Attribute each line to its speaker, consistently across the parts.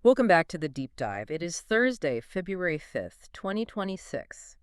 Speaker 1: Welcome back to the deep dive. It is Thursday, February 5th, 2026.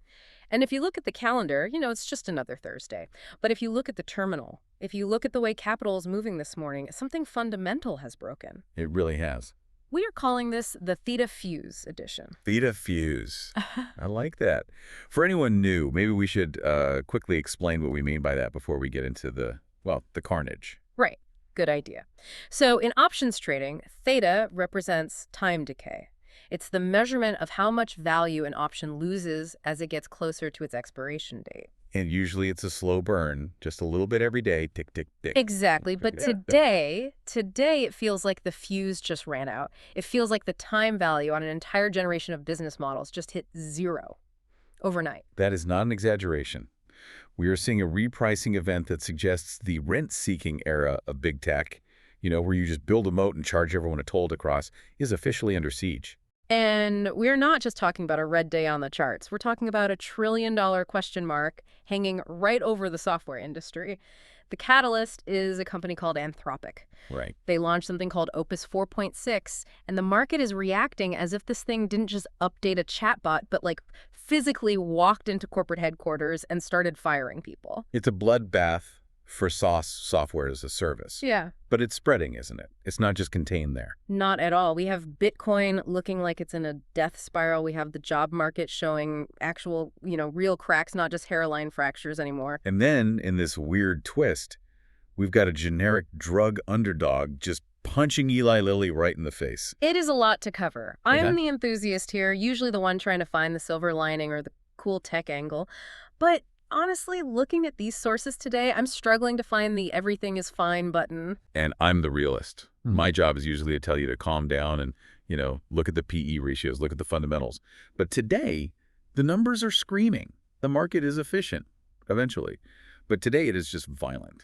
Speaker 1: And if you look at the calendar, it's just another Thursday. But if you look at the terminal, if you look at the way capital is moving this morning, something fundamental has broken.
Speaker 2: It really has.
Speaker 1: We are calling this the Theta Fuse edition.
Speaker 2: Theta Fuse. I like that. For anyone new, maybe we should quickly explain what we mean by that before we get into the carnage.
Speaker 1: Right. Good idea. So in options trading, theta represents time decay. It's the measurement of how much value an option loses as it gets closer to its expiration date.
Speaker 2: And usually it's a slow burn, just a little bit every day, tick, tick, tick.
Speaker 1: Exactly. But today it feels like the fuse just ran out. It feels like the time value on an entire generation of business models just hit zero overnight.
Speaker 2: That is not an exaggeration. We are seeing a repricing event that suggests the rent-seeking era of big tech, where you just build a moat and charge everyone a toll to cross, is officially under siege.
Speaker 1: And we're not just talking about a red day on the charts. We're talking about a $1 trillion question mark hanging right over the software industry. The catalyst is a company called Anthropic.
Speaker 2: Right.
Speaker 1: They launched something called Opus 4.6, and the market is reacting as if this thing didn't just update a chatbot, but physically walked into corporate headquarters and started firing people.
Speaker 2: It's a bloodbath for SaaS, software as a service.
Speaker 1: Yeah.
Speaker 2: But it's spreading, isn't it? It's not just contained there.
Speaker 1: Not at all. We have Bitcoin looking like it's in a death spiral. We have the job market showing actual, real cracks, not just hairline fractures anymore.
Speaker 2: And then, in this weird twist, we've got a generic drug underdog just punching Eli Lilly right in the face.
Speaker 1: It is a lot to cover. I'm the enthusiast here, usually the one trying to find the silver lining or the cool tech angle. But honestly, looking at these sources today, I'm struggling to find the everything is fine button.
Speaker 2: And I'm the realist. My job is usually to tell you to calm down and, look at the PE ratios, look at the fundamentals. But today, the numbers are screaming. The market is efficient, eventually. But today it is just violent.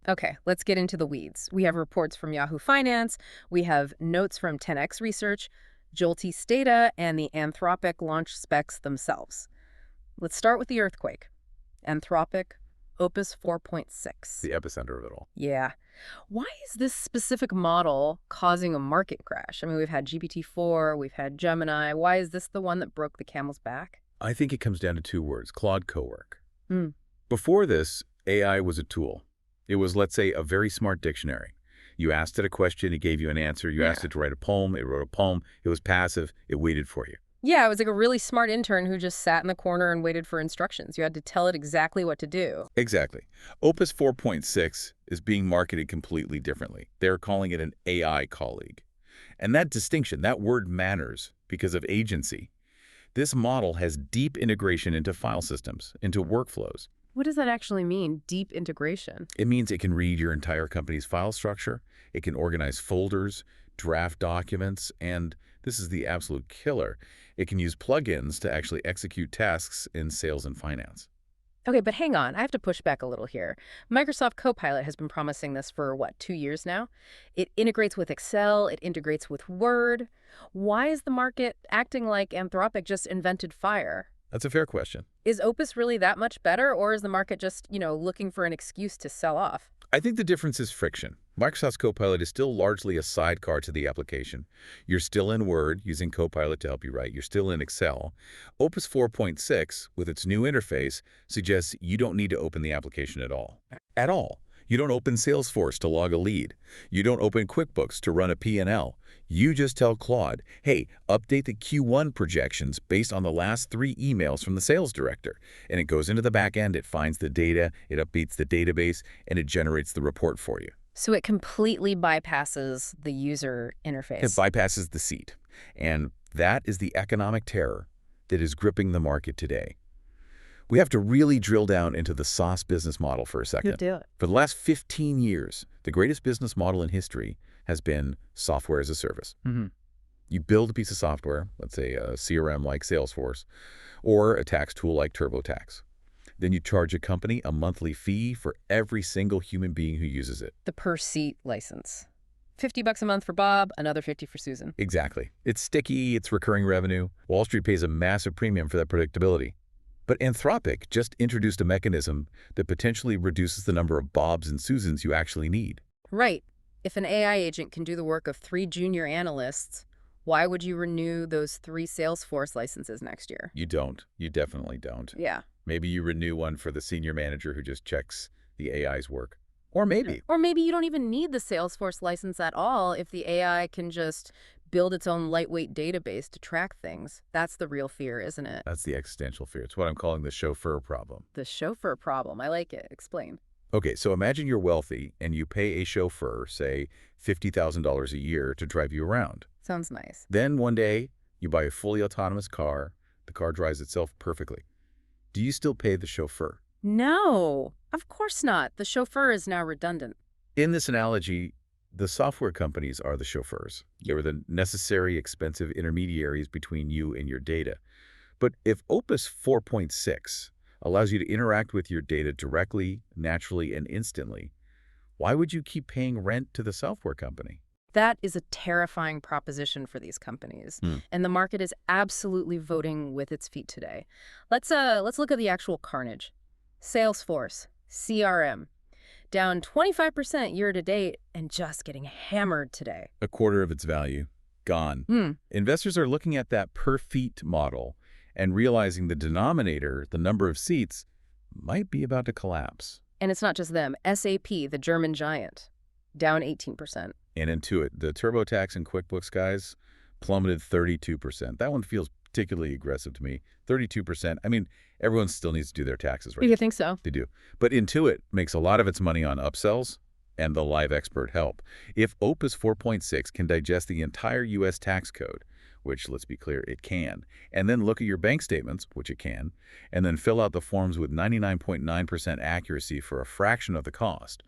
Speaker 1: Okay, let's get into the weeds. We have reports from Yahoo Finance, we have notes from 10x Research, Jolte's data, and the Anthropic launch specs themselves. Let's start with the earthquake. Anthropic, Opus 4.6.
Speaker 2: The epicenter of it all.
Speaker 1: Yeah. Why is this specific model causing a market crash? I mean, we've had GPT-4, we've had Gemini. Why is this the one that broke the camel's back?
Speaker 2: I think it comes down to two words, Claude Cowork. Before this, AI was a tool. It was, let's say, a very smart dictionary. You asked it a question, it gave you an answer. You asked it to write a poem, it wrote a poem. It was passive, it waited for you.
Speaker 1: Yeah, it was like a really smart intern who just sat in the corner and waited for instructions. You had to tell it exactly what to do.
Speaker 2: Exactly. Opus 4.6 is being marketed completely differently. They're calling it an AI colleague. And that distinction, that word matters because of agency. This model has deep integration into file systems, into workflows.
Speaker 1: What does that actually mean, deep integration?
Speaker 2: It means it can read your entire company's file structure. It can organize folders, draft documents, and this is the absolute killer. It can use plugins to actually execute tasks in sales and finance.
Speaker 1: Okay, but hang on. I have to push back a little here. Microsoft Copilot has been promising this for, 2 years now? It integrates with Excel. It integrates with Word. Why is the market acting like Anthropic just invented fire?
Speaker 2: That's a fair question.
Speaker 1: Is Opus really that much better, or is the market just, looking for an excuse to sell off?
Speaker 2: I think the difference is friction. Microsoft's Copilot is still largely a sidecar to the application. You're still in Word using Copilot to help you write. You're still in Excel. Opus 4.6, with its new interface, suggests you don't need to open the application at all. At all. You don't open Salesforce to log a lead. You don't open QuickBooks to run a P&L. You just tell Claude, hey, update the Q1 projections based on the last 3 emails from the sales director. And it goes into the back end, it finds the data, it updates the database, and it generates the report for you.
Speaker 1: So it completely bypasses the user interface.
Speaker 2: It bypasses the seat. And that is the economic terror that is gripping the market today. We have to really drill down into the SaaS business model for a second.
Speaker 1: You do it.
Speaker 2: For the last 15 years, the greatest business model in history has been software as a service. You build a piece of software, let's say a CRM like Salesforce, or a tax tool like TurboTax. Then you charge a company a monthly fee for every single human being who uses it.
Speaker 1: The per-seat license. $50 a month for Bob, another 50 for Susan.
Speaker 2: Exactly. It's sticky, it's recurring revenue. Wall Street pays a massive premium for that predictability. But Anthropic just introduced a mechanism that potentially reduces the number of Bobs and Susans you actually need.
Speaker 1: Right. If an AI agent can do the work of 3 junior analysts, Why would you renew those 3 Salesforce licenses next year?
Speaker 2: You don't. You definitely don't.
Speaker 1: Yeah.
Speaker 2: Maybe you renew one for the senior manager who just checks the AI's work. Or maybe.
Speaker 1: Or maybe you don't even need the Salesforce license at all if the AI can just build its own lightweight database to track things. That's the real fear, isn't it?
Speaker 2: That's the existential fear. It's what I'm calling the chauffeur problem.
Speaker 1: The chauffeur problem. I like it. Explain.
Speaker 2: Okay, so imagine you're wealthy and you pay a chauffeur, say, $50,000 a year to drive you around.
Speaker 1: Sounds nice.
Speaker 2: Then one day, you buy a fully autonomous car. The car drives itself perfectly. Do you still pay the chauffeur?
Speaker 1: No, of course not. The chauffeur is now redundant.
Speaker 2: In this analogy, the software companies are the chauffeurs. They were the necessary, expensive intermediaries between you and your data. But if Opus 4.6 allows you to interact with your data directly, naturally, and instantly, why would you keep paying rent to the software company?
Speaker 1: That is a terrifying proposition for these companies, and the market is absolutely voting with its feet today. Let's look at the actual carnage. Salesforce, CRM, down 25% year to date and just getting hammered today.
Speaker 2: A quarter of its value, gone. Investors are looking at that per-feet model and realizing the denominator, the number of seats, might be about to collapse.
Speaker 1: And it's not just them. SAP, the German giant, down 18%.
Speaker 2: And Intuit, the TurboTax and QuickBooks guys, plummeted 32%. That one feels particularly aggressive to me. 32%. I mean, everyone still needs to do their taxes, right?
Speaker 1: You think so?
Speaker 2: They do. But Intuit makes a lot of its money on upsells and the live expert help. If Opus 4.6 can digest the entire U.S. tax code, which, let's be clear, it can, and then look at your bank statements, which it can, and then fill out the forms with 99.9% accuracy for a fraction of the cost,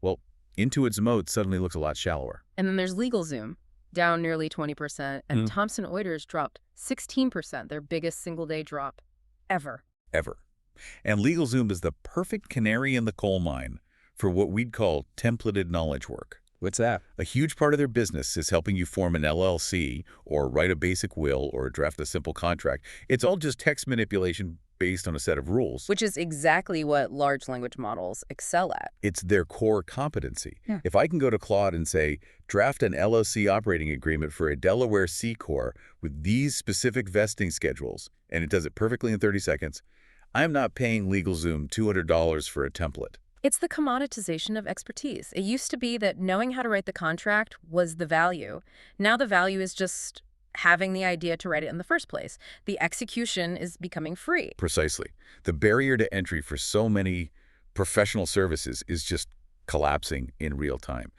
Speaker 2: well, Intuit's moat suddenly looks a lot shallower.
Speaker 1: And then there's LegalZoom, down nearly 20%, and Thomson Reuters dropped 16%, their biggest single-day drop ever.
Speaker 2: And LegalZoom is the perfect canary in the coal mine for what we'd call templated knowledge work.
Speaker 3: What's that?
Speaker 2: A huge part of their business is helping you form an LLC or write a basic will or draft a simple contract. It's all just text manipulation based on a set of rules.
Speaker 1: Which is exactly what large language models excel at.
Speaker 2: It's their core competency.
Speaker 1: Yeah.
Speaker 2: If I can go to Claude and say, draft an LLC operating agreement for a Delaware C Corp with these specific vesting schedules, and it does it perfectly in 30 seconds, I'm not paying LegalZoom $200 for a template.
Speaker 1: It's the commoditization of expertise. It used to be that knowing how to write the contract was the value. Now the value is just having the idea to write it in the first place. The execution is becoming free.
Speaker 2: Precisely. The barrier to entry for so many professional services is just collapsing in real time.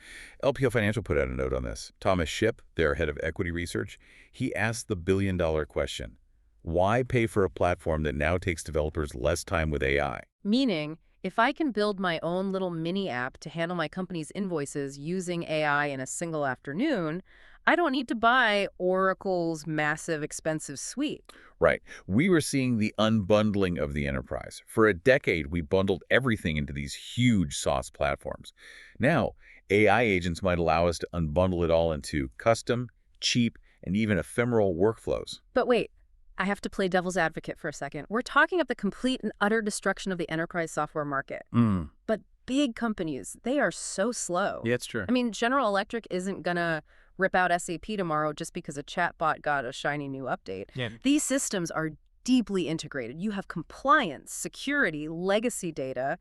Speaker 2: LPL Financial put out a note on this. Thomas Shipp, their head of equity research, he asked the billion-dollar question. Why pay for a platform that now takes developers less time with AI?
Speaker 1: Meaning, if I can build my own little mini app to handle my company's invoices using AI in a single afternoon, I don't need to buy Oracle's massive, expensive suite.
Speaker 2: Right. We were seeing the unbundling of the enterprise. For a decade, we bundled everything into these huge SaaS platforms. Now, AI agents might allow us to unbundle it all into custom, cheap, and even ephemeral workflows.
Speaker 1: But wait, I have to play devil's advocate for a second. We're talking of the complete and utter destruction of the enterprise software market. But big companies, they are so slow.
Speaker 3: Yeah, it's true.
Speaker 1: I mean, General Electric isn't going to rip out SAP tomorrow just because a chatbot got a shiny new update.
Speaker 3: Yeah.
Speaker 1: These systems are deeply integrated. You have compliance, security, legacy data.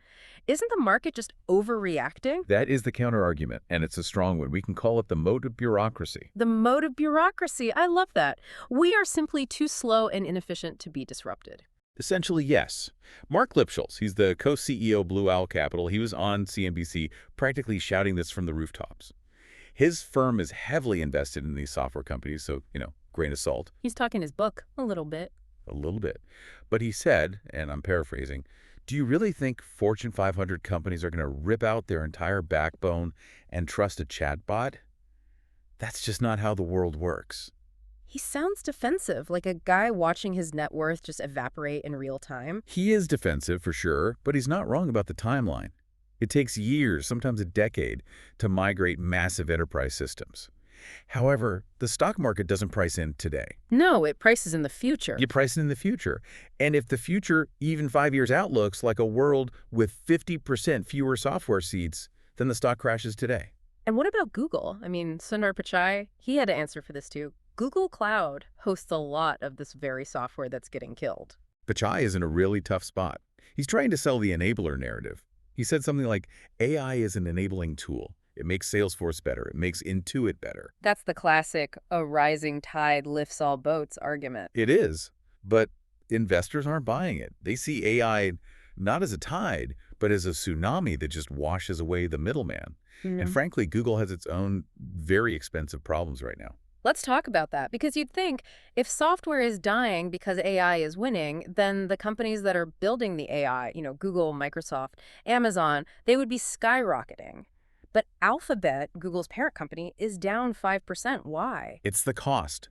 Speaker 1: Isn't the market just overreacting?
Speaker 2: That is the counterargument, and it's a strong one. We can call it the moat of bureaucracy.
Speaker 1: The mode of bureaucracy. I love that. We are simply too slow and inefficient to be disrupted.
Speaker 2: Essentially, yes. Mark Lipschultz, he's the co-CEO Blue Owl Capital. He was on CNBC practically shouting this from the rooftops. His firm is heavily invested in these software companies, so, grain of salt.
Speaker 1: He's talking his book a little bit.
Speaker 2: A little bit. But he said, and I'm paraphrasing, do you really think Fortune 500 companies are going to rip out their entire backbone and trust a chatbot? That's just not how the world works.
Speaker 1: He sounds defensive, like a guy watching his net worth just evaporate in real time.
Speaker 2: He is defensive for sure, but he's not wrong about the timeline. It takes years, sometimes a decade, to migrate massive enterprise systems. However, the stock market doesn't price in today.
Speaker 1: No, it prices in the future.
Speaker 2: You price it in the future. And if the future, even 5 years out, looks like a world with 50% fewer software seats, then the stock crashes today.
Speaker 1: And what about Google? I mean, Sundar Pichai, he had to answer for this too. Google Cloud hosts a lot of this very software that's getting killed.
Speaker 2: Pichai is in a really tough spot. He's trying to sell the enabler narrative. He said something like, AI is an enabling tool. It makes Salesforce better. It makes Intuit better.
Speaker 1: That's the classic "a rising tide lifts all boats" argument.
Speaker 2: It is, but investors aren't buying it. They see AI not as a tide, but as a tsunami that just washes away the middleman. And
Speaker 1: Mhm.
Speaker 2: frankly, Google has its own very expensive problems right now.
Speaker 1: Let's talk about that, because you'd think if software is dying because AI is winning, then the companies that are building the AI, Google, Microsoft, Amazon, they would be skyrocketing. But Alphabet, Google's parent company, is down 5%. Why?
Speaker 2: It's the cost.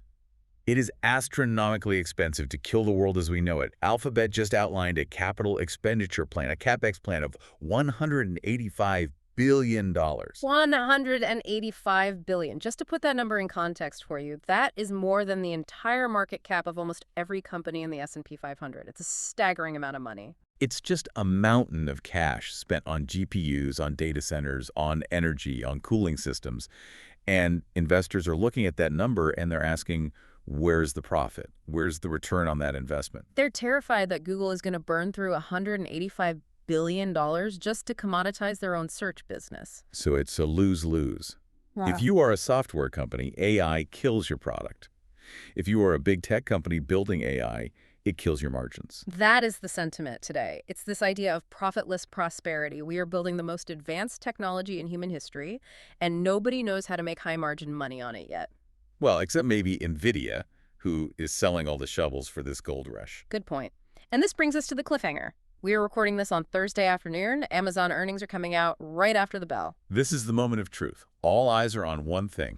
Speaker 2: It is astronomically expensive to kill the world as we know it. Alphabet just outlined a capital expenditure plan, a CapEx plan of $185 billion.
Speaker 1: $185 billion. Just to put that number in context for you, that is more than the entire market cap of almost every company in the S&P 500. It's a staggering amount of money.
Speaker 2: It's just a mountain of cash spent on GPUs, on data centers, on energy, on cooling systems. And investors are looking at that number and they're asking, where's the profit? Where's the return on that investment?
Speaker 1: They're terrified that Google is going to burn through $185 billion just to commoditize their own search business.
Speaker 2: So it's a lose-lose.
Speaker 1: Wow.
Speaker 2: If you are a software company, AI kills your product. If you are a big tech company building AI, it kills your margins.
Speaker 1: That is the sentiment today. It's this idea of profitless prosperity. We are building the most advanced technology in human history, and nobody knows how to make high-margin money on it yet.
Speaker 2: Well, except maybe NVIDIA, who is selling all the shovels for this gold rush.
Speaker 1: Good point. And this brings us to the cliffhanger. We are recording this on Thursday afternoon. Amazon earnings are coming out right after the bell.
Speaker 2: This is the moment of truth. All eyes are on one thing: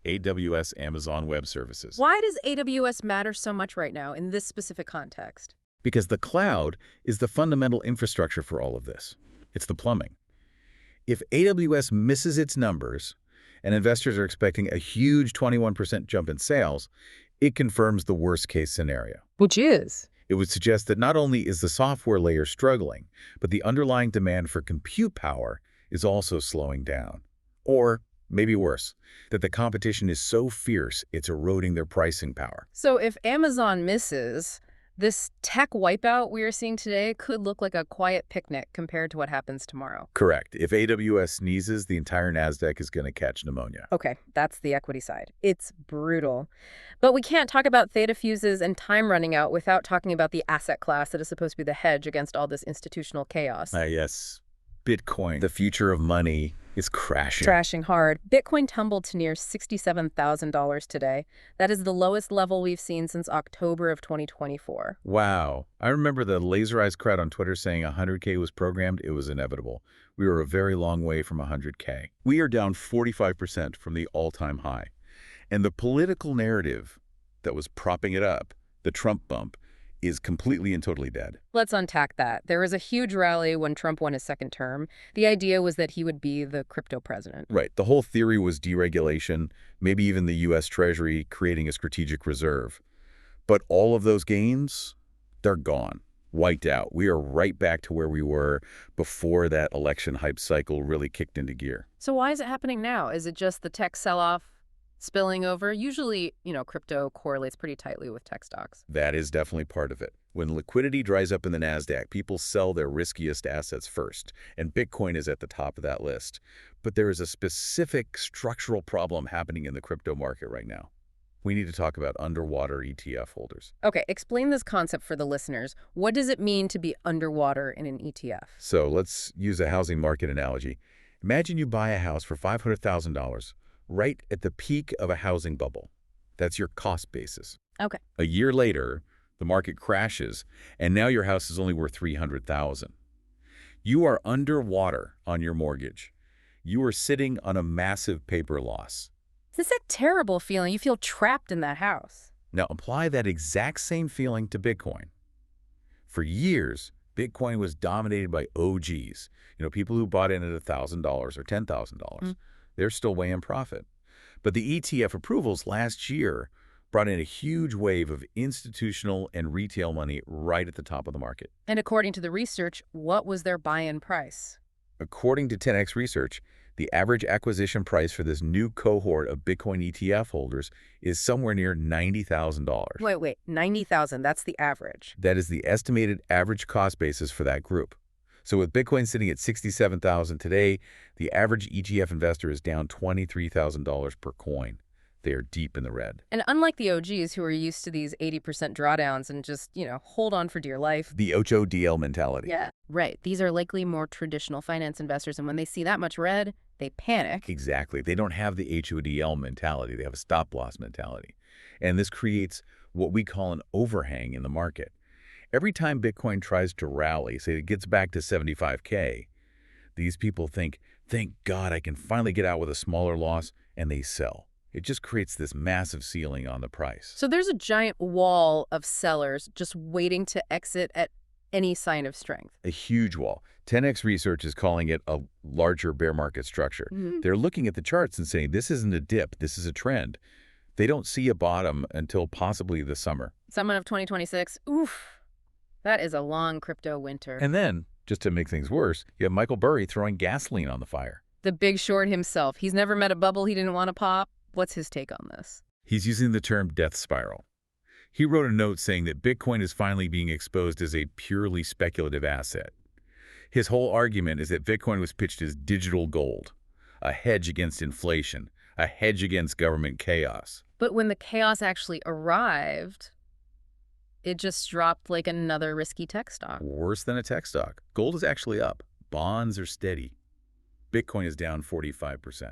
Speaker 2: AWS, Amazon Web Services.
Speaker 1: Why does AWS matter so much right now in this specific context?
Speaker 2: Because the cloud is the fundamental infrastructure for all of this. It's the plumbing. If AWS misses its numbers, and investors are expecting a huge 21% jump in sales, it confirms the worst-case scenario.
Speaker 1: Which is?
Speaker 2: It would suggest that not only is the software layer struggling, but the underlying demand for compute power is also slowing down. Or, maybe worse, that the competition is so fierce it's eroding their pricing power.
Speaker 1: So if Amazon misses, this tech wipeout we are seeing today could look like a quiet picnic compared to what happens tomorrow.
Speaker 2: Correct. If AWS sneezes, the entire NASDAQ is going to catch pneumonia.
Speaker 1: Okay, that's the equity side. It's brutal. But we can't talk about Theta Fuses and time running out without talking about the asset class that is supposed to be the hedge against all this institutional chaos.
Speaker 2: Yes. Bitcoin, the future of money, is crashing.
Speaker 1: Trashing hard. Bitcoin tumbled to near $67,000 today. That is the lowest level we've seen since October of 2024.
Speaker 2: Wow. I remember the laserized crowd on Twitter saying 100K was programmed. It was inevitable. We were a very long way from 100K. We are down 45% from the all-time high. And the political narrative that was propping it up, the Trump bump, is completely and totally dead.
Speaker 1: Let's unpack that. There was a huge rally when Trump won his second term. The idea was that he would be the crypto president.
Speaker 2: Right. The whole theory was deregulation, maybe even the U.S. Treasury creating a strategic reserve. But all of those gains, they're gone, wiped out. We are right back to where we were before that election hype cycle really kicked into gear.
Speaker 1: So why is it happening now? Is it just the tech sell-off spilling over? Usually, crypto correlates pretty tightly with tech stocks.
Speaker 2: That is definitely part of it. When liquidity dries up in the NASDAQ, people sell their riskiest assets first, and Bitcoin is at the top of that list. But there is a specific structural problem happening in the crypto market right now. We need to talk about underwater ETF holders.
Speaker 1: Okay, explain this concept for the listeners. What does it mean to be underwater in an ETF?
Speaker 2: So let's use a housing market analogy. Imagine you buy a house for $500,000 right at the peak of a housing bubble. That's your cost basis.
Speaker 1: Okay.
Speaker 2: A year later, the market crashes, and now your house is only worth $300,000. You are underwater on your mortgage. You are sitting on a massive paper loss.
Speaker 1: This is a terrible feeling. You feel trapped in that house.
Speaker 2: Now apply that exact same feeling to Bitcoin. For years, Bitcoin was dominated by OGs, people who bought in at $1,000 or $10,000. They're still way in profit. But the ETF approvals last year brought in a huge wave of institutional and retail money right at the top of the market.
Speaker 1: And according to the research, what was their buy-in price?
Speaker 2: According to 10x Research, The average acquisition price for this new cohort of Bitcoin ETF holders is somewhere near $90,000.
Speaker 1: Wait, 90,000, that's the average.
Speaker 2: That is the estimated average cost basis for that group. So with Bitcoin sitting at $67,000 today, the average ETF investor is down $23,000 per coin. They are deep in the red.
Speaker 1: And unlike the OGs who are used to these 80% drawdowns and just, hold on for dear life.
Speaker 2: The OCHO-DL mentality.
Speaker 1: Yeah. Right. These are likely more traditional finance investors, and when they see that much red, they panic.
Speaker 2: Exactly. They don't have the HODL mentality. They have a stop-loss mentality. And this creates what we call an overhang in the market. Every time Bitcoin tries to rally, say it gets back to 75K, these people think, thank God I can finally get out with a smaller loss, and they sell. It just creates this massive ceiling on the price.
Speaker 1: So there's a giant wall of sellers just waiting to exit at any sign of strength.
Speaker 2: A huge wall. 10x Research is calling it a larger bear market structure. They're looking at the charts and saying, this isn't a dip, this is a trend. They don't see a bottom until possibly the summer.
Speaker 1: Summer of 2026, oof, that is a long crypto winter.
Speaker 2: And then, just to make things worse, you have Michael Burry throwing gasoline on the fire.
Speaker 1: The big short himself. He's never met a bubble he didn't want to pop. What's his take on this?
Speaker 2: He's using the term death spiral. He wrote a note saying that Bitcoin is finally being exposed as a purely speculative asset. His whole argument is that Bitcoin was pitched as digital gold, a hedge against inflation, a hedge against government chaos.
Speaker 1: But when the chaos actually arrived, it just dropped like another risky tech stock.
Speaker 2: Worse than a tech stock. Gold is actually up. Bonds are steady. Bitcoin is down 45%.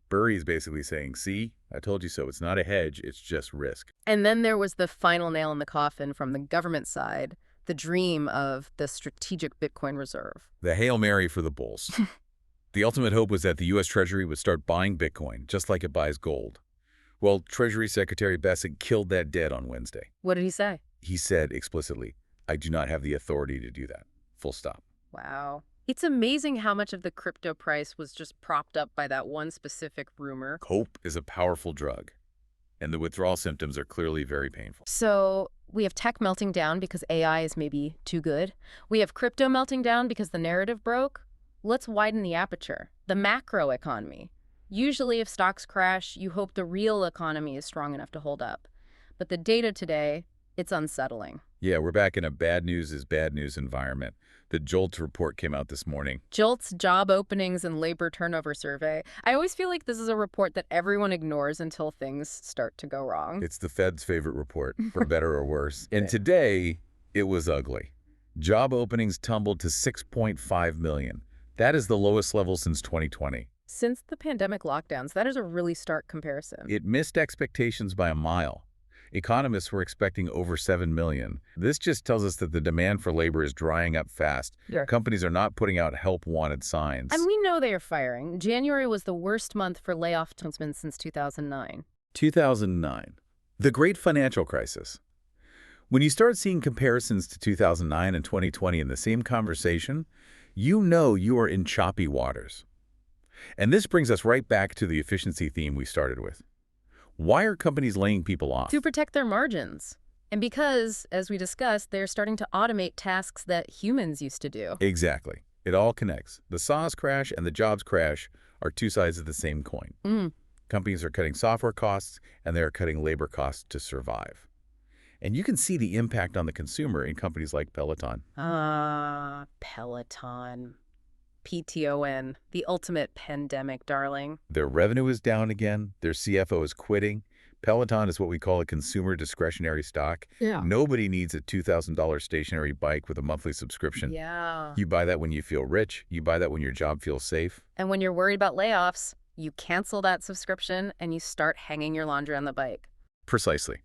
Speaker 2: Burry is basically saying, see, I told you so. It's not a hedge, it's just risk.
Speaker 1: And then there was the final nail in the coffin from the government side, the dream of the strategic Bitcoin reserve.
Speaker 2: The Hail Mary for the bulls. The ultimate hope was that the U.S. Treasury would start buying Bitcoin, just like it buys gold. Well, Treasury Secretary Bessent killed that dead on Wednesday.
Speaker 1: What did he say?
Speaker 2: He said explicitly, I do not have the authority to do that. Full stop.
Speaker 1: Wow. It's amazing how much of the crypto price was just propped up by that one specific rumor.
Speaker 2: Hope is a powerful drug, and the withdrawal symptoms are clearly very painful.
Speaker 1: So we have tech melting down because AI is maybe too good. We have crypto melting down because the narrative broke. Let's widen the aperture. The macro economy. Usually if stocks crash, you hope the real economy is strong enough to hold up. But the data today, it's unsettling.
Speaker 2: Yeah, we're back in a bad news is bad news environment. The JOLTS report came out this morning.
Speaker 1: JOLTS job openings and labor turnover survey. I always feel like this is a report that everyone ignores until things start to go wrong.
Speaker 2: It's the Fed's favorite report, for better or worse. And today, it was ugly. Job openings tumbled to 6.5 million. That is the lowest level since 2020.
Speaker 1: Since the pandemic lockdowns, that is a really stark comparison.
Speaker 2: It missed expectations by a mile. Economists were expecting over 7 million. This just tells us that the demand for labor is drying up fast.
Speaker 1: Yeah.
Speaker 2: Companies are not putting out help-wanted signs.
Speaker 1: And we know they are firing. January was the worst month for layoff announcements since 2009.
Speaker 2: 2009. The Great Financial Crisis. When you start seeing comparisons to 2009 and 2020 in the same conversation, you know you are in choppy waters. And this brings us right back to the efficiency theme we started with. Why are companies laying people off?
Speaker 1: To protect their margins. And because, as we discussed, they're starting to automate tasks that humans used to do.
Speaker 2: Exactly. It all connects. The SaaS crash and the jobs crash are two sides of the same coin. Companies are cutting software costs, and they are cutting labor costs to survive. And you can see the impact on the consumer in companies like Peloton.
Speaker 1: Peloton. PTON, the ultimate pandemic darling.
Speaker 2: Their revenue is down again. Their CFO is quitting. Peloton is what we call a consumer discretionary stock.
Speaker 1: Yeah.
Speaker 2: Nobody needs a $2,000 stationary bike with a monthly subscription.
Speaker 1: Yeah.
Speaker 2: You buy that when you feel rich. You buy that when your job feels safe.
Speaker 1: And when you're worried about layoffs, you cancel that subscription and you start hanging your laundry on the bike.
Speaker 2: Precisely.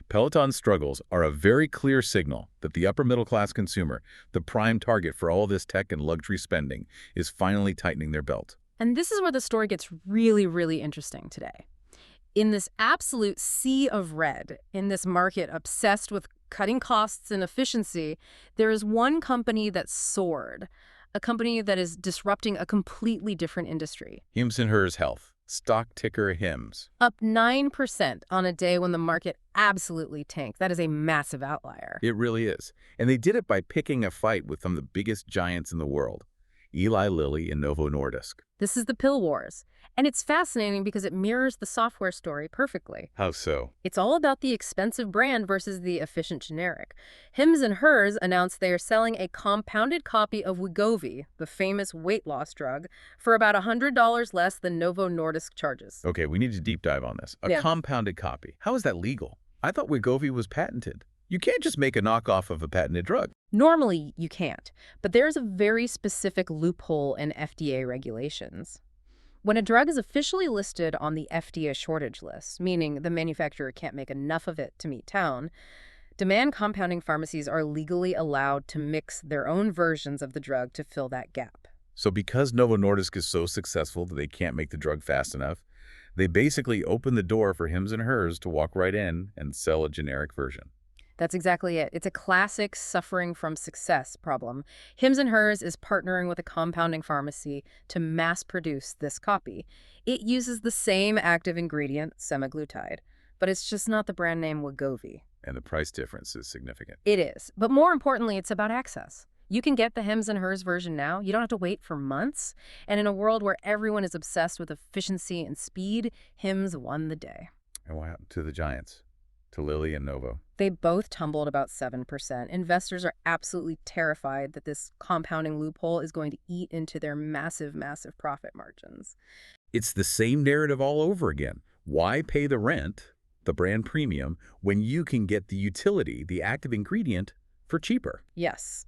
Speaker 2: Peloton's struggles are a very clear signal that the upper middle class consumer, the prime target for all this tech and luxury spending, is finally tightening their belt.
Speaker 1: And this is where the story gets really, really interesting today. In this absolute sea of red, in this market obsessed with cutting costs and efficiency, there is one company that soared, a company that is disrupting a completely different industry.
Speaker 2: Hims & Hers Health, stock ticker HIMS.
Speaker 1: Up 9% on a day when the market absolutely tanked. That is a massive outlier.
Speaker 2: It really is. And they did it by picking a fight with some of the biggest giants in the world. Eli Lilly and Novo Nordisk.
Speaker 1: This is the pill wars. And it's fascinating because it mirrors the software story perfectly.
Speaker 2: How so?
Speaker 1: It's all about the expensive brand versus the efficient generic. Hims and Hers announced they are selling a compounded copy of Wegovy, the famous weight loss drug, for about $100 less than Novo Nordisk charges.
Speaker 2: Okay, we need to deep dive on this. A
Speaker 1: Yeah.
Speaker 2: compounded copy. How is that legal? I thought Wegovy was patented. You can't just make a knockoff of a patented drug.
Speaker 1: Normally, you can't, but there's a very specific loophole in FDA regulations. When a drug is officially listed on the FDA shortage list, meaning the manufacturer can't make enough of it to meet town, demand compounding pharmacies are legally allowed to mix their own versions of the drug to fill that gap.
Speaker 2: So because Novo Nordisk is so successful that they can't make the drug fast enough, they basically open the door for Hims and Hers to walk right in and sell a generic version.
Speaker 1: That's exactly it. It's a classic suffering from success problem. Hims and Hers is partnering with a compounding pharmacy to mass produce this copy. It uses the same active ingredient, semaglutide, but it's just not the brand name Wegovy.
Speaker 2: And the price difference is significant.
Speaker 1: It is. But more importantly, it's about access. You can get the Hims and Hers version now. You don't have to wait for months. And in a world where everyone is obsessed with efficiency and speed, Hims won the day.
Speaker 2: And what happened to the giants? To Lilly and Novo?
Speaker 1: They both tumbled about 7%. Investors are absolutely terrified that this compounding loophole is going to eat into their massive, massive profit margins.
Speaker 2: It's the same narrative all over again. Why pay the rent, the brand premium, when you can get the utility, the active ingredient, for cheaper?
Speaker 1: Yes.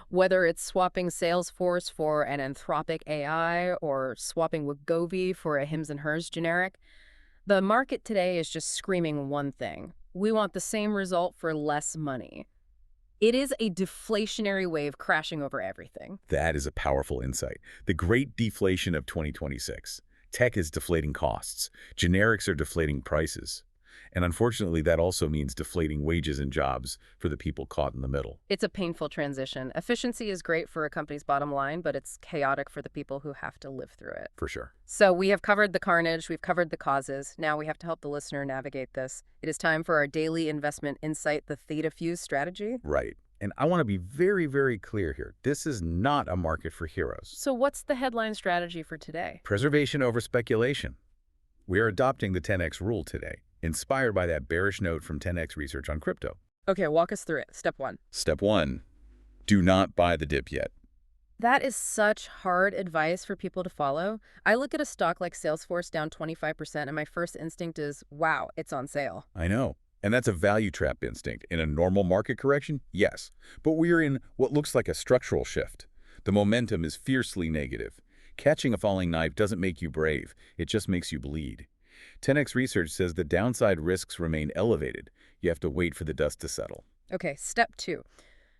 Speaker 1: Whether it's swapping Salesforce for an Anthropic AI or swapping Wegovy for a Hims and Hers generic, the market today is just screaming one thing. We want the same result for less money. It is a deflationary wave crashing over everything.
Speaker 2: That is a powerful insight. The great deflation of 2026. Tech is deflating costs. Generics are deflating prices. And unfortunately, that also means deflating wages and jobs for the people caught in the middle.
Speaker 1: It's a painful transition. Efficiency is great for a company's bottom line, but it's chaotic for the people who have to live through it.
Speaker 2: For sure.
Speaker 1: So we have covered the carnage, we've covered the causes. Now we have to help the listener navigate this. It is time for our daily investment insight, the Theta Fuse strategy.
Speaker 2: Right. And I want to be very, very clear here. This is not a market for heroes.
Speaker 1: So what's the headline strategy for today?
Speaker 2: Preservation over speculation. We are adopting the 10x rule today, inspired by that bearish note from 10x research on crypto.
Speaker 1: Okay, walk us through it. Step 1.
Speaker 2: Step 1, do not buy the dip yet.
Speaker 1: That is such hard advice for people to follow. I look at a stock like Salesforce down 25% and my first instinct is, wow, it's on sale.
Speaker 2: I know. And that's a value trap instinct. In a normal market correction, yes. But we're in what looks like a structural shift. The momentum is fiercely negative. Catching a falling knife doesn't make you brave. It just makes you bleed. 10x research says the downside risks remain elevated. You have to wait for the dust to settle.
Speaker 1: Okay, step 2.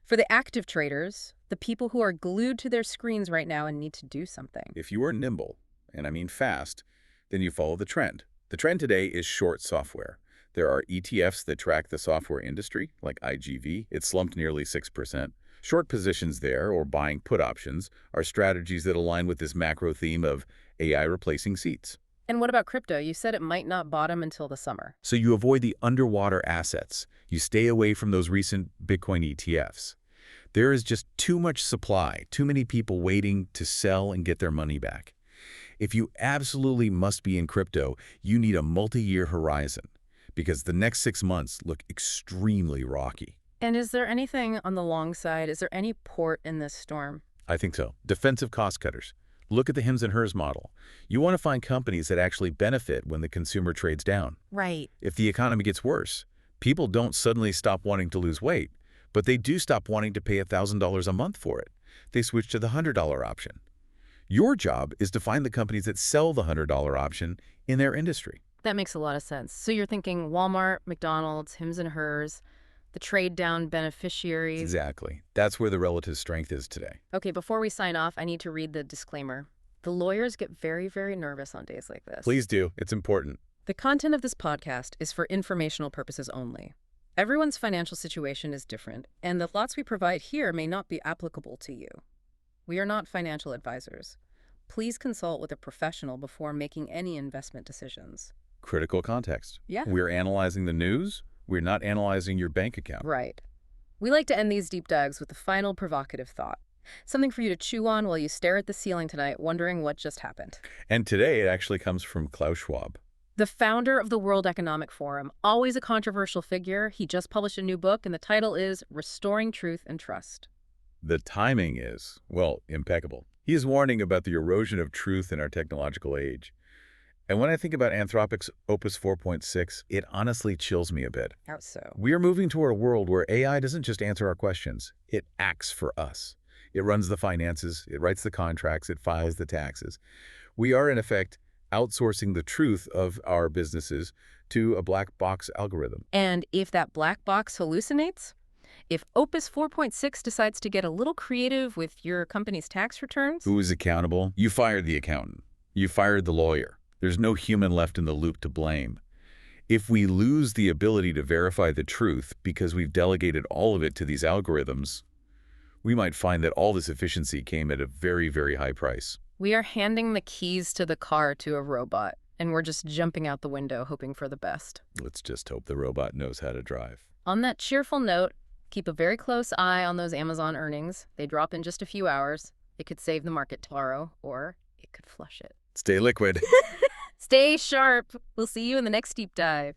Speaker 1: For the active traders, the people who are glued to their screens right now and need to do something.
Speaker 2: If you are nimble, and I mean fast, then you follow the trend. The trend today is short software. There are ETFs that track the software industry, like IGV. It slumped nearly 6%. Short positions there, or buying put options, are strategies that align with this macro theme of AI replacing seats.
Speaker 1: And what about crypto? You said it might not bottom until the summer.
Speaker 2: So you avoid the underwater assets. You stay away from those recent Bitcoin ETFs. There is just too much supply, too many people waiting to sell and get their money back. If you absolutely must be in crypto, you need a multi-year horizon, because the next 6 months look extremely rocky.
Speaker 1: And is there anything on the long side? Is there any port in this storm?
Speaker 2: I think so. Defensive cost cutters. Look at the Hims and Hers model. You want to find companies that actually benefit when the consumer trades down.
Speaker 1: Right.
Speaker 2: If the economy gets worse, people don't suddenly stop wanting to lose weight, but they do stop wanting to pay $1,000 a month for it. They switch to the $100 option. Your job is to find the companies that sell the $100 option in their industry.
Speaker 1: That makes a lot of sense. So you're thinking Walmart, McDonald's, Hims and Hers, the trade-down beneficiaries.
Speaker 2: Exactly. That's where the relative strength is today.
Speaker 1: Okay, before we sign off, I need to read the disclaimer. The lawyers get very, very nervous on days like this.
Speaker 2: Please do. It's important.
Speaker 1: The content of this podcast is for informational purposes only. Everyone's financial situation is different, and the thoughts we provide here may not be applicable to you. We are not financial advisors. Please consult with a professional before making any investment decisions.
Speaker 2: Critical context.
Speaker 1: Yeah.
Speaker 2: We're analyzing the news. We're not analyzing your bank account.
Speaker 1: Right. We like to end these deep dives with a final provocative thought. Something for you to chew on while you stare at the ceiling tonight, wondering what just happened.
Speaker 2: And today it actually comes from Klaus Schwab.
Speaker 1: The founder of the World Economic Forum, always a controversial figure, he just published a new book, and the title is Restoring Truth and Trust.
Speaker 2: The timing is, well, impeccable. He is warning about the erosion of truth in our technological age. And when I think about Anthropic's Opus 4.6, it honestly chills me a bit.
Speaker 1: How so?
Speaker 2: We are moving toward a world where AI doesn't just answer our questions, it acts for us. It runs the finances, it writes the contracts, it files the taxes. We are, in effect, outsourcing the truth of our businesses to a black box algorithm.
Speaker 1: And if that black box hallucinates? If Opus 4.6 decides to get a little creative with your company's tax returns?
Speaker 2: Who is accountable? You fired the accountant. You fired the lawyer. There's no human left in the loop to blame. If we lose the ability to verify the truth because we've delegated all of it to these algorithms, we might find that all this efficiency came at a very, very high price.
Speaker 1: We are handing the keys to the car to a robot, and we're just jumping out the window hoping for the best.
Speaker 2: Let's just hope the robot knows how to drive.
Speaker 1: On that cheerful note, keep a very close eye on those Amazon earnings. They drop in just a few hours. It could save the market tomorrow, or it could flush it.
Speaker 2: Stay liquid.
Speaker 1: Stay sharp. We'll see you in the next deep dive.